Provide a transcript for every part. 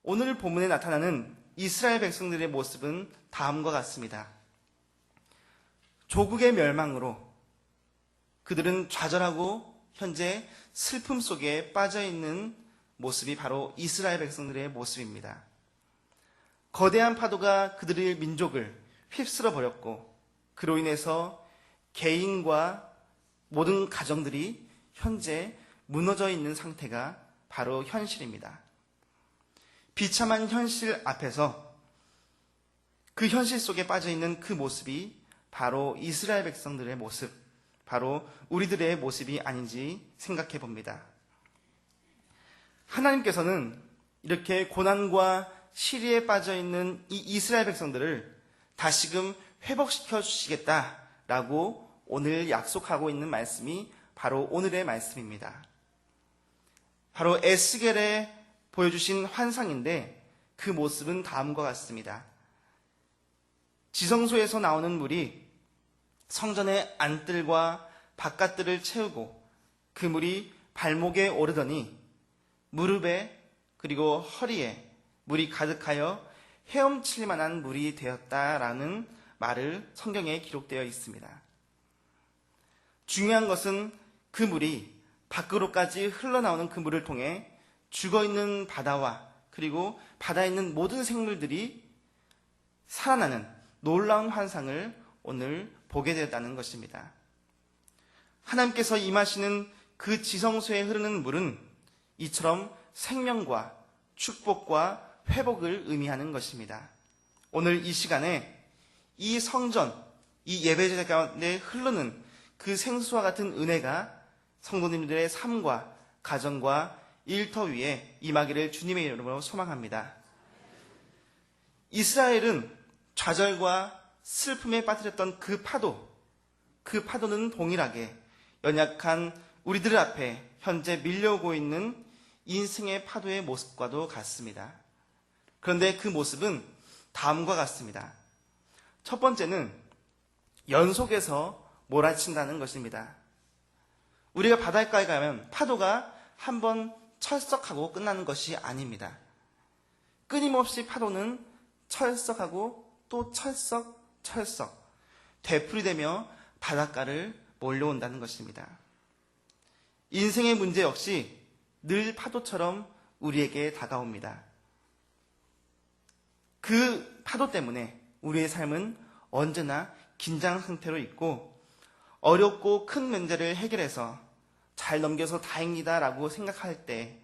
오늘 본문에 나타나는 이스라엘 백성들의 모습은 다음과 같습니다. 조국의 멸망으로 그들은 좌절하고 현재 슬픔 속에 빠져있는 모습이 바로 이스라엘 백성들의 모습입니다. 거대한 파도가 그들의 민족을 휩쓸어 버렸고 그로 인해서 개인과 모든 가정들이 현재 무너져 있는 상태가 바로 현실입니다. 비참한 현실 앞에서 그 현실 속에 빠져있는 그 모습이 바로 이스라엘 백성들의 모습, 바로 우리들의 모습이 아닌지 생각해 봅니다. 하나님께서는 이렇게 고난과 시리에 빠져있는 이 이스라엘 백성들을 다시금 회복시켜 주시겠다라고 오늘 약속하고 있는 말씀이 바로 오늘의 말씀입니다. 바로 에스겔에 보여주신 환상인데 그 모습은 다음과 같습니다. 지성소에서 나오는 물이 성전의 안뜰과 바깥뜰을 채우고 그 물이 발목에 오르더니 무릎에 그리고 허리에 물이 가득하여 헤엄칠 만한 물이 되었다라는 말을 성경에 기록되어 있습니다. 중요한 것은 그 물이 밖으로까지 흘러나오는 그 물을 통해 죽어있는 바다와 그리고 바다에 있는 모든 생물들이 살아나는 놀라운 환상을 오늘 보게 되었다는 것입니다. 하나님께서 임하시는 그 지성소에 흐르는 물은 이처럼 생명과 축복과 회복을 의미하는 것입니다. 오늘 이 시간에 이 성전, 이 예배제 가운데 흐르는 그 생수와 같은 은혜가 성도님들의 삶과 가정과 일터 위에 임하기를 주님의 이름으로 소망합니다. 이스라엘은 좌절과 슬픔에 빠뜨렸던 그 파도는 동일하게 연약한 우리들 앞에 현재 밀려오고 있는 인생의 파도의 모습과도 같습니다. 그런데 그 모습은 다음과 같습니다. 첫 번째는 연속해서 몰아친다는 것입니다. 우리가 바닷가에 가면 파도가 한번 철썩하고 끝나는 것이 아닙니다. 끊임없이 파도는 철썩하고 또 철썩 되풀이되며 바닷가를 몰려온다는 것입니다. 인생의 문제 역시 늘 파도처럼 우리에게 다가옵니다. 그 파도 때문에 우리의 삶은 언제나 긴장 상태로 있고 어렵고 큰 문제를 해결해서 잘 넘겨서 다행이다라고 생각할 때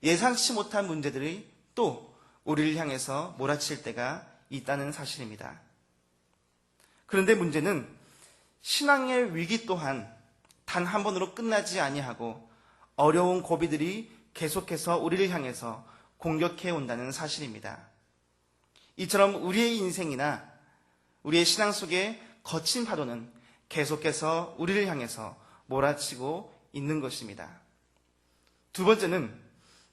예상치 못한 문제들이 또 우리를 향해서 몰아칠 때가 있다는 사실입니다. 그런데 문제는 신앙의 위기 또한 단 한 번으로 끝나지 아니하고 어려운 고비들이 계속해서 우리를 향해서 공격해 온다는 사실입니다. 이처럼 우리의 인생이나 우리의 신앙 속에 거친 파도는 계속해서 우리를 향해서 몰아치고 있는 것입니다. 두 번째는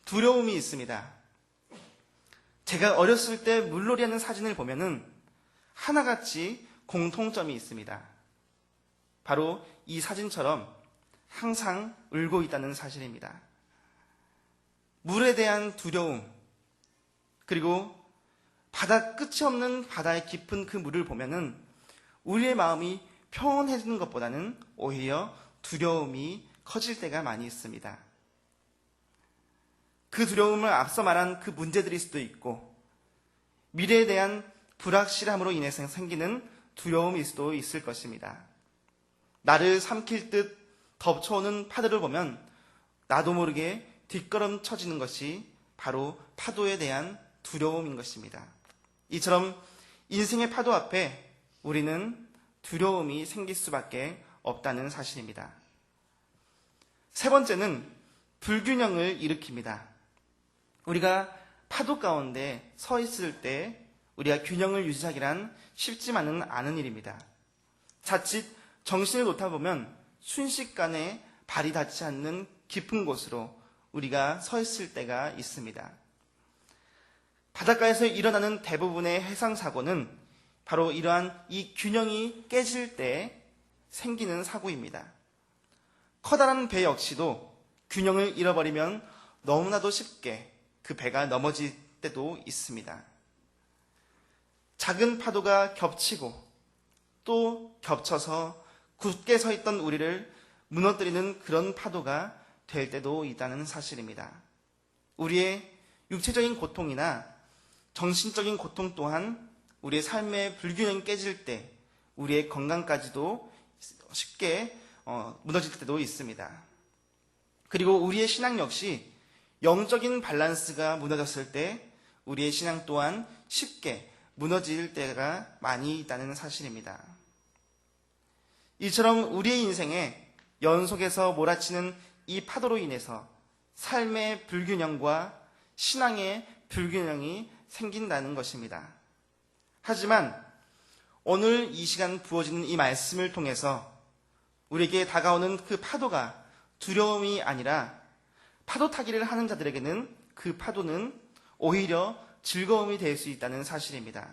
두려움이 있습니다. 제가 어렸을 때 물놀이하는 사진을 보면은 하나같이 공통점이 있습니다. 바로 이 사진처럼 항상 울고 있다는 사실입니다. 물에 대한 두려움, 그리고 바다 끝이 없는 바다의 깊은 그 물을 보면은 우리의 마음이 평온해지는 것보다는 오히려 두려움이 커질 때가 많이 있습니다. 그 두려움을 앞서 말한 그 문제들일 수도 있고 미래에 대한 불확실함으로 인해서 생기는 두려움일 수도 있을 것입니다. 나를 삼킬 듯 덮쳐오는 파도를 보면 나도 모르게 뒷걸음쳐지는 것이 바로 파도에 대한 두려움인 것입니다. 이처럼 인생의 파도 앞에 우리는 두려움이 생길 수밖에 없다는 사실입니다. 세 번째는 불균형을 일으킵니다. 우리가 파도 가운데 서 있을 때 우리가 균형을 유지하기란 쉽지만은 않은 일입니다. 자칫 정신을 놓다 보면 순식간에 발이 닿지 않는 깊은 곳으로 우리가 서 있을 때가 있습니다. 바닷가에서 일어나는 대부분의 해상사고는 바로 이러한 이 균형이 깨질 때 생기는 사고입니다. 커다란 배 역시도 균형을 잃어버리면 너무나도 쉽게 그 배가 넘어질 때도 있습니다. 작은 파도가 겹치고 또 겹쳐서 굳게 서 있던 우리를 무너뜨리는 그런 파도가 될 때도 있다는 사실입니다. 우리의 육체적인 고통이나 정신적인 고통 또한 우리의 삶의 불균형이 깨질 때 우리의 건강까지도 쉽게 무너질 때도 있습니다. 그리고 우리의 신앙 역시 영적인 밸런스가 무너졌을 때 우리의 신앙 또한 쉽게 무너질 때가 많이 있다는 사실입니다. 이처럼 우리의 인생에 연속해서 몰아치는 이 파도로 인해서 삶의 불균형과 신앙의 불균형이 생긴다는 것입니다. 하지만 오늘 이 시간 부어지는 이 말씀을 통해서 우리에게 다가오는 그 파도가 두려움이 아니라 파도 타기를 하는 자들에게는 그 파도는 오히려 즐거움이 될 수 있다는 사실입니다.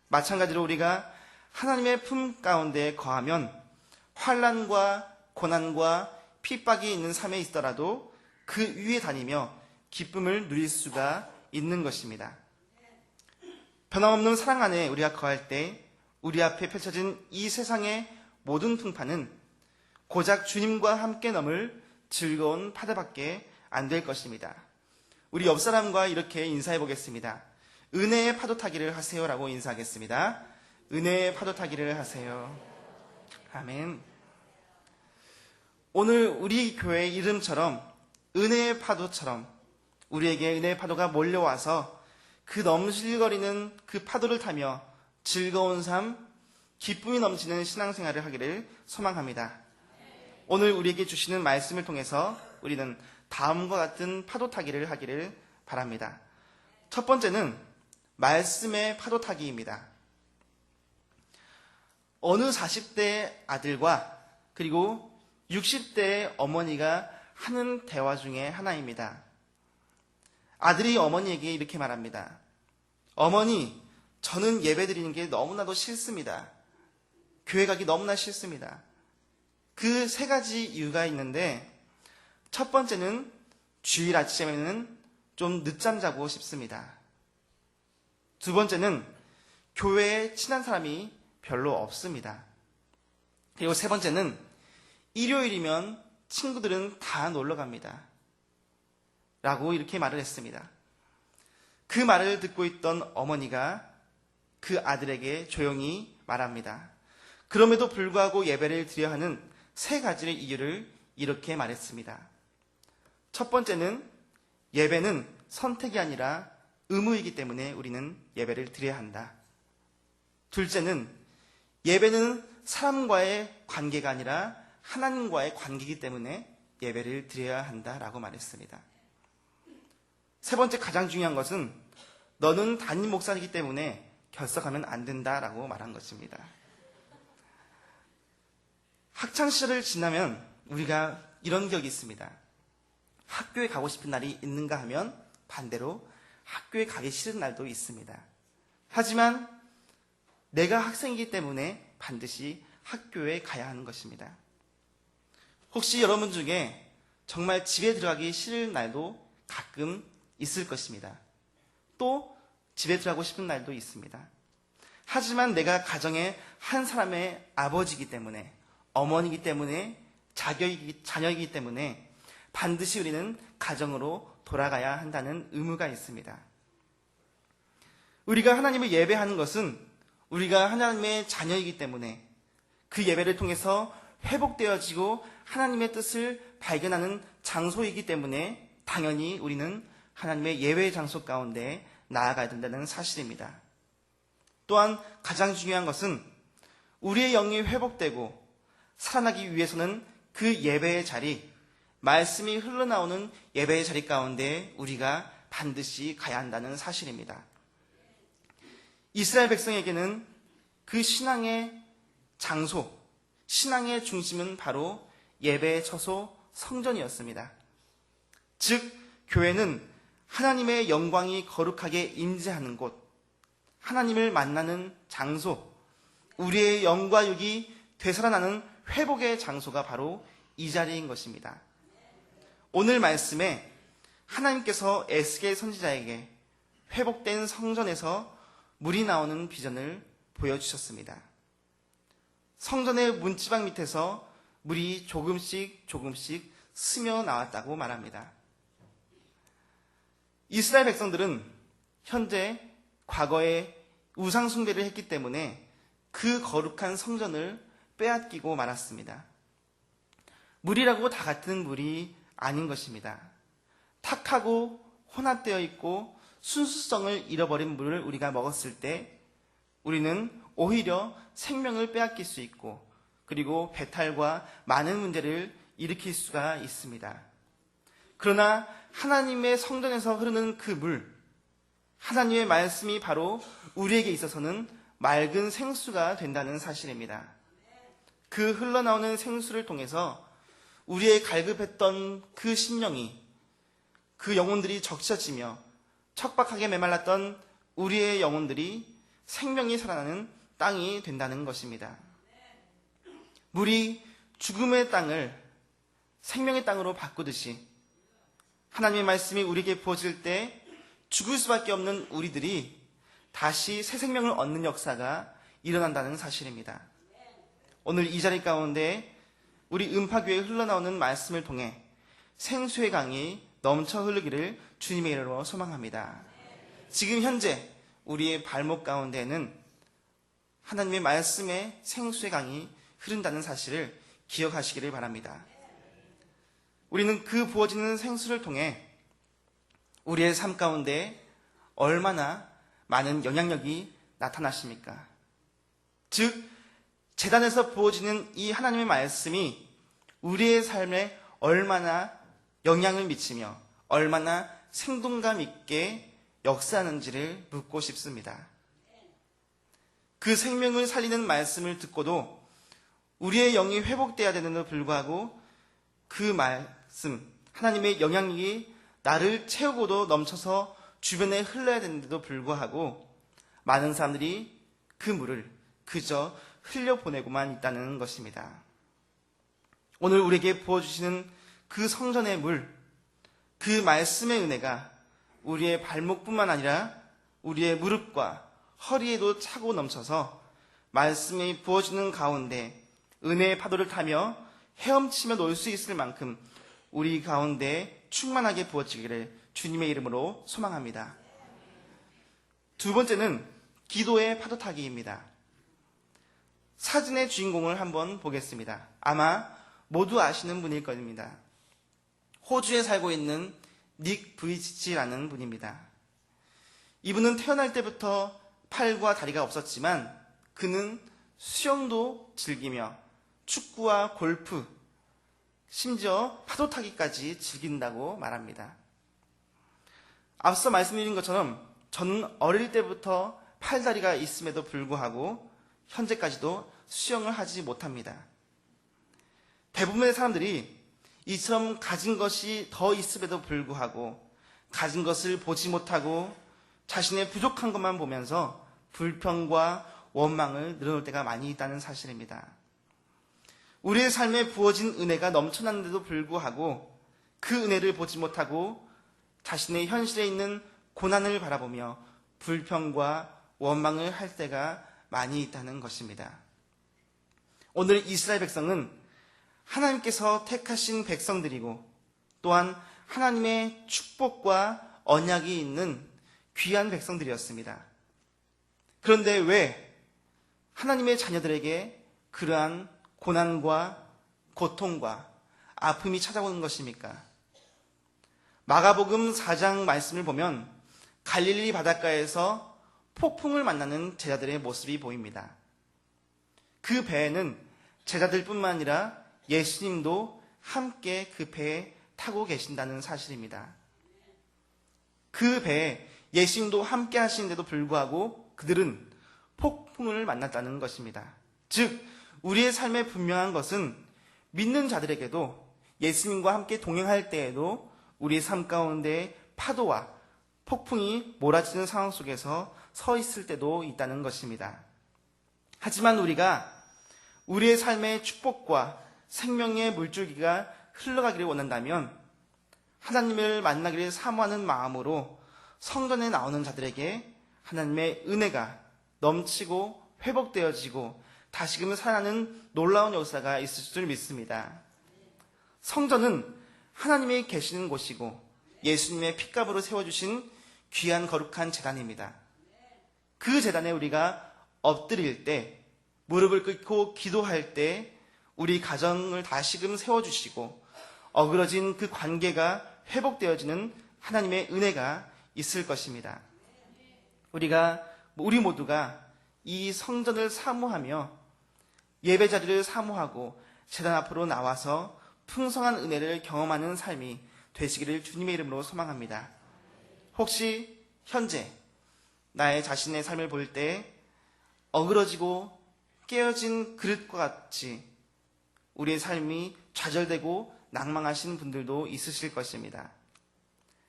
마찬가지로 우리가 하나님의 품 가운데 거하면 환난과 고난과 핍박이 있는 삶에 있더라도 그 위에 다니며 기쁨을 누릴 수가 있는 것입니다. 변함없는 사랑 안에 우리가 거할 때 우리 앞에 펼쳐진 이 세상의 모든 풍파는 고작 주님과 함께 넘을 즐거운 파도밖에 안 될 것입니다. 우리 옆 사람과 이렇게 인사해 보겠습니다. 은혜의 파도 타기를 하세요라고 인사하겠습니다. 은혜의 파도 타기를 하세요. 아멘. 오늘 우리 교회의 이름처럼 은혜의 파도처럼 우리에게 은혜의 파도가 몰려와서 그 넘실거리는 그 파도를 타며 즐거운 삶, 기쁨이 넘치는 신앙생활을 하기를 소망합니다. 오늘 우리에게 주시는 말씀을 통해서 우리는 다음과 같은 파도 타기를 하기를 바랍니다. 첫 번째는 말씀의 파도 타기입니다. 어느 40대 아들과 그리고 60대 어머니가 하는 대화 중에 하나입니다. 아들이 어머니에게 이렇게 말합니다. 어머니, 저는 예배 드리는 게 너무나도 싫습니다. 교회 가기 너무나 싫습니다. 그 세 가지 이유가 있는데 첫 번째는 주일 아침에는 좀 늦잠 자고 싶습니다. 두 번째는 교회에 친한 사람이 별로 없습니다. 그리고 세 번째는 일요일이면 친구들은 다 놀러 갑니다. 라고 이렇게 말을 했습니다. 그 말을 듣고 있던 어머니가 그 아들에게 조용히 말합니다. 그럼에도 불구하고 예배를 드려야 하는 세 가지의 이유를 이렇게 말했습니다. 첫 번째는 예배는 선택이 아니라 의무이기 때문에 우리는 예배를 드려야 한다. 둘째는 예배는 사람과의 관계가 아니라 하나님과의 관계이기 때문에 예배를 드려야 한다라고 말했습니다. 세 번째 가장 중요한 것은 너는 담임 목사이기 때문에 결석하면 안 된다라고 말한 것입니다. 학창시절을 지나면 우리가 이런 기억이 있습니다. 학교에 가고 싶은 날이 있는가 하면 반대로 학교에 가기 싫은 날도 있습니다. 하지만 내가 학생이기 때문에 반드시 학교에 가야 하는 것입니다. 혹시 여러분 중에 정말 집에 들어가기 싫은 날도 가끔 있을 것입니다. 또 집에 들어가고 싶은 날도 있습니다. 하지만 내가 가정의 한 사람의 아버지이기 때문에 어머니이기 때문에 자녀이기 때문에 반드시 우리는 가정으로 돌아가야 한다는 의무가 있습니다. 우리가 하나님을 예배하는 것은 우리가 하나님의 자녀이기 때문에 그 예배를 통해서 회복되어지고 하나님의 뜻을 발견하는 장소이기 때문에 당연히 우리는 하나님의 예배 장소 가운데 나아가야 된다는 사실입니다. 또한 가장 중요한 것은 우리의 영이 회복되고 살아나기 위해서는 그 예배의 자리, 말씀이 흘러나오는 예배의 자리 가운데 우리가 반드시 가야 한다는 사실입니다. 이스라엘 백성에게는 그 신앙의 장소, 신앙의 중심은 바로 예배의 처소 성전이었습니다. 즉 교회는 하나님의 영광이 거룩하게 임재하는 곳, 하나님을 만나는 장소, 우리의 영과 육이 되살아나는 회복의 장소가 바로 이 자리인 것입니다. 오늘 말씀에 하나님께서 에스겔 선지자에게 회복된 성전에서 물이 나오는 비전을 보여주셨습니다. 성전의 문지방 밑에서 물이 조금씩 스며 나왔다고 말합니다. 이스라엘 백성들은 현재 과거에 우상 숭배를 했기 때문에 그 거룩한 성전을 빼앗기고 말았습니다. 물이라고 다 같은 물이 아닌 것입니다. 탁하고 혼합되어 있고 순수성을 잃어버린 물을 우리가 먹었을 때 우리는 오히려 생명을 빼앗길 수 있고 그리고 배탈과 많은 문제를 일으킬 수가 있습니다. 그러나 하나님의 성전에서 흐르는 그 물, 하나님의 말씀이 바로 우리에게 있어서는 맑은 생수가 된다는 사실입니다. 그 흘러나오는 생수를 통해서 우리의 갈급했던 그 심령이, 그 영혼들이 적셔지며 척박하게 메말랐던 우리의 영혼들이 생명이 살아나는 땅이 된다는 것입니다. 물이 죽음의 땅을 생명의 땅으로 바꾸듯이 하나님의 말씀이 우리에게 부어질 때 죽을 수밖에 없는 우리들이 다시 새 생명을 얻는 역사가 일어난다는 사실입니다. 오늘 이 자리 가운데 우리 음파교회에 흘러나오는 말씀을 통해 생수의 강이 넘쳐 흐르기를 주님의 이름으로 소망합니다. 지금 현재 우리의 발목 가운데는 하나님의 말씀의 생수의 강이 흐른다는 사실을 기억하시기를 바랍니다. 우리는 그 부어지는 생수를 통해 우리의 삶 가운데 얼마나 많은 영향력이 나타나십니까? 즉, 제단에서 부어지는 이 하나님의 말씀이 우리의 삶에 얼마나 영향을 미치며 얼마나 생동감 있게 역사하는지를 묻고 싶습니다. 그 생명을 살리는 말씀을 듣고도 우리의 영이 회복돼야 되는데도 불구하고 그 말씀, 하나님의 영향력이 나를 채우고도 넘쳐서 주변에 흘러야 되는데도 불구하고 많은 사람들이 그 물을 그저 흘려보내고만 있다는 것입니다. 오늘 우리에게 부어주시는 그 성전의 물, 그 말씀의 은혜가 우리의 발목뿐만 아니라 우리의 무릎과 허리에도 차고 넘쳐서 말씀이 부어주는 가운데 은혜의 파도를 타며 헤엄치며 놀 수 있을 만큼 우리 가운데 충만하게 부어지기를 주님의 이름으로 소망합니다. 두 번째는 기도의 파도 타기입니다. 사진의 주인공을 한번 보겠습니다. 아마 모두 아시는 분일 겁니다. 호주에 살고 있는 닉 브이치라는 분입니다. 이분은 태어날 때부터 팔과 다리가 없었지만 그는 수영도 즐기며 축구와 골프, 심지어 파도 타기까지 즐긴다고 말합니다. 앞서 말씀드린 것처럼 저는 어릴 때부터 팔다리가 있음에도 불구하고 현재까지도 수영을 하지 못합니다. 대부분의 사람들이 이처럼 가진 것이 더 있음에도 불구하고 가진 것을 보지 못하고 자신의 부족한 것만 보면서 불평과 원망을 늘어놓을 때가 많이 있다는 사실입니다. 우리의 삶에 부어진 은혜가 넘쳐났는데도 불구하고 그 은혜를 보지 못하고 자신의 현실에 있는 고난을 바라보며 불평과 원망을 할 때가 많이 있다는 것입니다. 오늘 이스라엘 백성은 하나님께서 택하신 백성들이고 또한 하나님의 축복과 언약이 있는 귀한 백성들이었습니다. 그런데 왜 하나님의 자녀들에게 그러한 고난과 고통과 아픔이 찾아오는 것입니까? 마가복음 4장 말씀을 보면 갈릴리 바닷가에서 폭풍을 만나는 제자들의 모습이 보입니다. 그 배에는 제자들뿐만 아니라 예수님도 함께 그 배에 타고 계신다는 사실입니다. 그 배에 예수님도 함께 하시는데도 불구하고 그들은 폭풍을 만났다는 것입니다. 즉, 우리의 삶에 분명한 것은 믿는 자들에게도 예수님과 함께 동행할 때에도 우리의 삶 가운데 파도와 폭풍이 몰아치는 상황 속에서 서 있을 때도 있다는 것입니다. 하지만 우리가 우리의 삶의 축복과 생명의 물줄기가 흘러가기를 원한다면 하나님을 만나기를 사모하는 마음으로 성전에 나오는 자들에게 하나님의 은혜가 넘치고 회복되어지고 다시금 살아나는 놀라운 역사가 있을 줄 믿습니다. 성전은 하나님이 계시는 곳이고 예수님의 핏값으로 세워주신 귀한 거룩한 제단입니다. 그 제단에 우리가 엎드릴 때, 무릎을 꿇고 기도할 때 우리 가정을 다시금 세워주시고 어그러진 그 관계가 회복되어지는 하나님의 은혜가 있을 것입니다. 우리 모두가 이 성전을 사모하며 예배 자리를 사모하고 제단 앞으로 나와서 풍성한 은혜를 경험하는 삶이 되시기를 주님의 이름으로 소망합니다. 혹시 현재 나의 자신의 삶을 볼 때 어그러지고 깨어진 그릇과 같이 우리의 삶이 좌절되고 낭망하신 분들도 있으실 것입니다.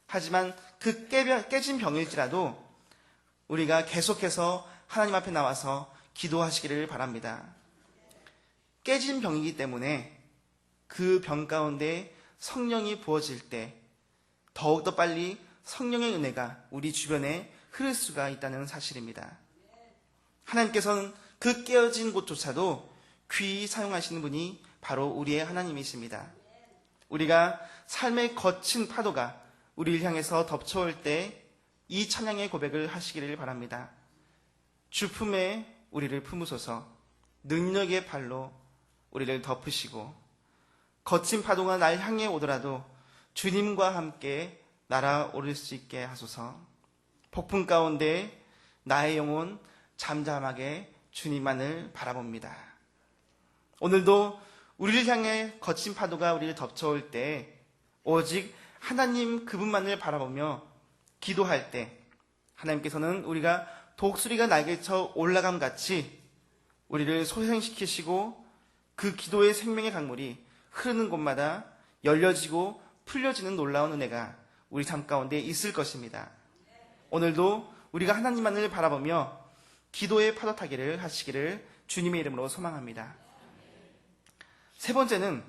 하지만 그 깨진 병일지라도 우리가 계속해서 하나님 앞에 나와서 기도하시기를 바랍니다. 깨진 병이기 때문에 그 병 가운데 성령이 부어질 때 더욱더 빨리 성령의 은혜가 우리 주변에 흐를 수가 있다는 사실입니다. 하나님께서는 그 깨어진 곳조차도 귀히 사용하시는 분이 바로 우리의 하나님이십니다. 우리가 삶의 거친 파도가 우리를 향해서 덮쳐올 때 이 찬양의 고백을 하시기를 바랍니다. 주 품에 우리를 품으소서, 능력의 발로 우리를 덮으시고 거친 파도가 날 향해 오더라도 주님과 함께 날아오를 수 있게 하소서. 폭풍 가운데 나의 영혼 잠잠하게 주님만을 바라봅니다. 오늘도 우리를 향해 거친 파도가 우리를 덮쳐올 때 오직 하나님 그분만을 바라보며 기도할 때 하나님께서는 우리가 독수리가 날개쳐 올라감 같이 우리를 소생시키시고 그 기도의 생명의 강물이 흐르는 곳마다 열려지고 풀려지는 놀라운 은혜가 우리 삶 가운데 있을 것입니다. 오늘도 우리가 하나님만을 바라보며 기도의 파도 타기를 하시기를 주님의 이름으로 소망합니다. 세 번째는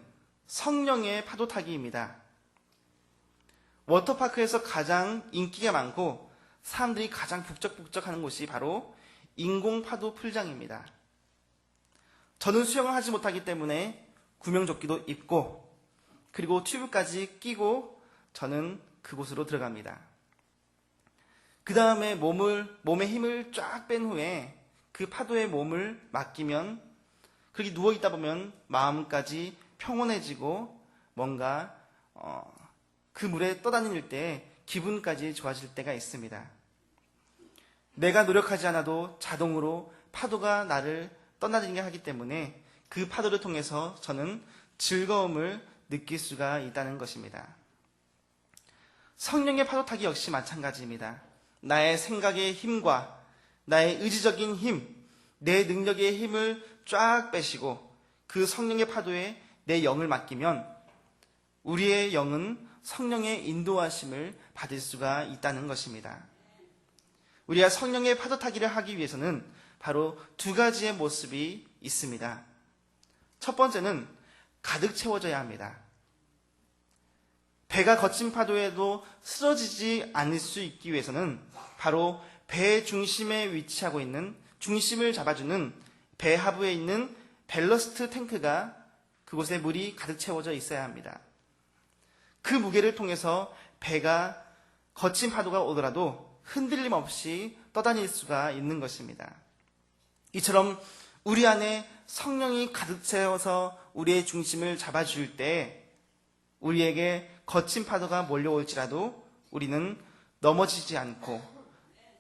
성령의 파도 타기입니다. 워터파크에서 가장 인기가 많고 사람들이 가장 북적북적하는 곳이 바로 인공파도 풀장입니다. 저는 수영을 하지 못하기 때문에 구명조끼도 입고 그리고 튜브까지 끼고 저는 그곳으로 들어갑니다. 그 다음에 몸에 힘을 쫙 뺀 후에 그 파도에 몸을 맡기면 그렇게 누워있다 보면 마음까지 평온해지고 뭔가 그 물에 떠다닐 때 기분까지 좋아질 때가 있습니다. 내가 노력하지 않아도 자동으로 파도가 나를 떠나들게 하기 때문에 그 파도를 통해서 저는 즐거움을 느낄 수가 있다는 것입니다. 성령의 파도 타기 역시 마찬가지입니다. 나의 생각의 힘과 나의 의지적인 힘, 내 능력의 힘을 쫙 빼시고 그 성령의 파도에 내 영을 맡기면 우리의 영은 성령의 인도하심을 받을 수가 있다는 것입니다. 우리가 성령의 파도 타기를 하기 위해서는 바로 두 가지의 모습이 있습니다. 첫 번째는 가득 채워져야 합니다. 배가 거친 파도에도 쓰러지지 않을 수 있기 위해서는 바로 배 중심에 위치하고 있는 중심을 잡아주는 배 하부에 있는 밸러스트 탱크가 그곳에 물이 가득 채워져 있어야 합니다. 그 무게를 통해서 배가 거친 파도가 오더라도 흔들림 없이 떠다닐 수가 있는 것입니다. 이처럼 우리 안에 성령이 가득 채워서 우리의 중심을 잡아줄 때 우리에게 거친 파도가 몰려올지라도 우리는 넘어지지 않고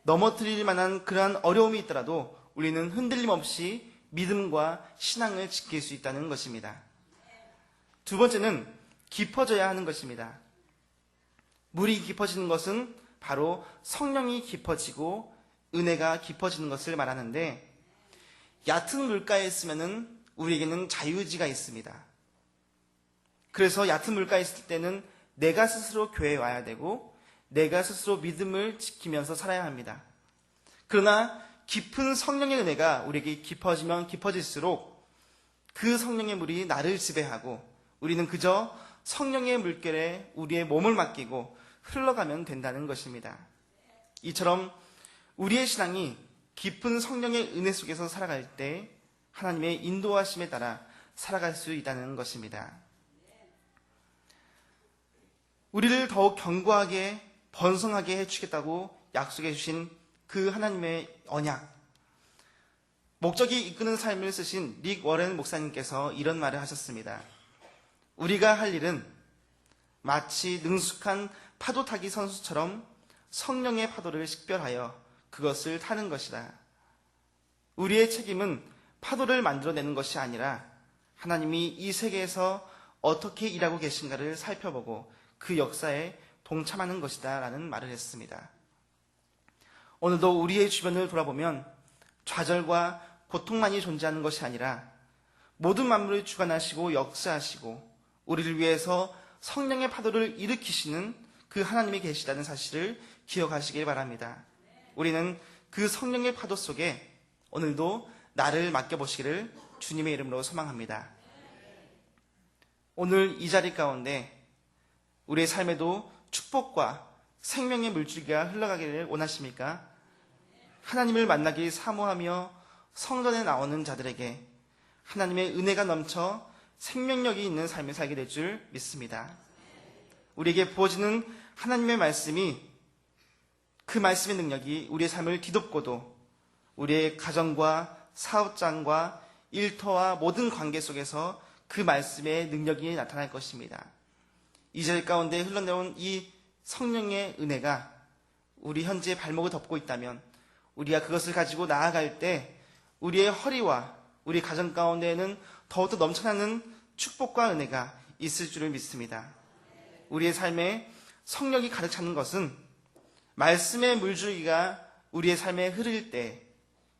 넘어뜨릴 만한 그러한 어려움이 있더라도 우리는 흔들림 없이 믿음과 신앙을 지킬 수 있다는 것입니다. 두 번째는 깊어져야 하는 것입니다. 물이 깊어지는 것은 바로 성령이 깊어지고 은혜가 깊어지는 것을 말하는데 얕은 물가에 있으면 우리에게는 자유의지가 있습니다. 그래서 얕은 물가에 있을 때는 내가 스스로 교회에 와야 되고 내가 스스로 믿음을 지키면서 살아야 합니다. 그러나 깊은 성령의 은혜가 우리에게 깊어지면 깊어질수록 그 성령의 물이 나를 지배하고 우리는 그저 성령의 물결에 우리의 몸을 맡기고 흘러가면 된다는 것입니다. 이처럼 우리의 신앙이 깊은 성령의 은혜 속에서 살아갈 때 하나님의 인도하심에 따라 살아갈 수 있다는 것입니다. 우리를 더욱 견고하게 번성하게 해주겠다고 약속해 주신 그 하나님의 언약, 목적이 이끄는 삶을 쓰신 릭 워렌 목사님께서 이런 말을 하셨습니다. 우리가 할 일은 마치 능숙한 파도 타기 선수처럼 성령의 파도를 식별하여 그것을 타는 것이다. 우리의 책임은 파도를 만들어내는 것이 아니라 하나님이 이 세계에서 어떻게 일하고 계신가를 살펴보고 그 역사에 동참하는 것이다 라는 말을 했습니다. 오늘도 우리의 주변을 돌아보면 좌절과 고통만이 존재하는 것이 아니라 모든 만물을 주관하시고 역사하시고 우리를 위해서 성령의 파도를 일으키시는 그 하나님이 계시다는 사실을 기억하시길 바랍니다. 우리는 그 성령의 파도 속에 오늘도 나를 맡겨보시기를 주님의 이름으로 소망합니다. 오늘 이 자리 가운데 우리의 삶에도 축복과 생명의 물줄기가 흘러가기를 원하십니까? 하나님을 만나기 사모하며 성전에 나오는 자들에게 하나님의 은혜가 넘쳐 생명력이 있는 삶을 살게 될 줄 믿습니다. 우리에게 부어지는 하나님의 말씀이, 그 말씀의 능력이 우리의 삶을 뒤덮고도 우리의 가정과 사업장과 일터와 모든 관계 속에서 그 말씀의 능력이 나타날 것입니다. 이 절 가운데 흘러내온 이 성령의 은혜가 우리 현재 발목을 덮고 있다면 우리가 그것을 가지고 나아갈 때 우리의 허리와 우리 가정 가운데에는 더욱더 넘쳐나는 축복과 은혜가 있을 줄을 믿습니다. 우리의 삶에 성령이 가득 차는 것은 말씀의 물줄기가 우리의 삶에 흐를 때,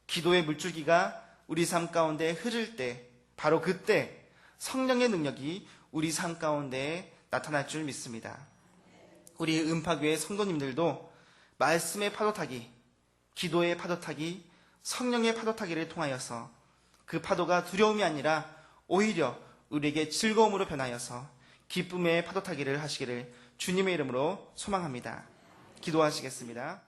기도의 물줄기가 우리 삶 가운데 흐를 때, 바로 그때 성령의 능력이 우리 삶 가운데 나타날 줄 믿습니다. 우리 음파교회 성도님들도 말씀의 파도타기, 기도의 파도타기, 성령의 파도타기를 통하여서 그 파도가 두려움이 아니라 오히려 우리에게 즐거움으로 변하여서 기쁨의 파도타기를 하시기를 주님의 이름으로 소망합니다. 기도하시겠습니다.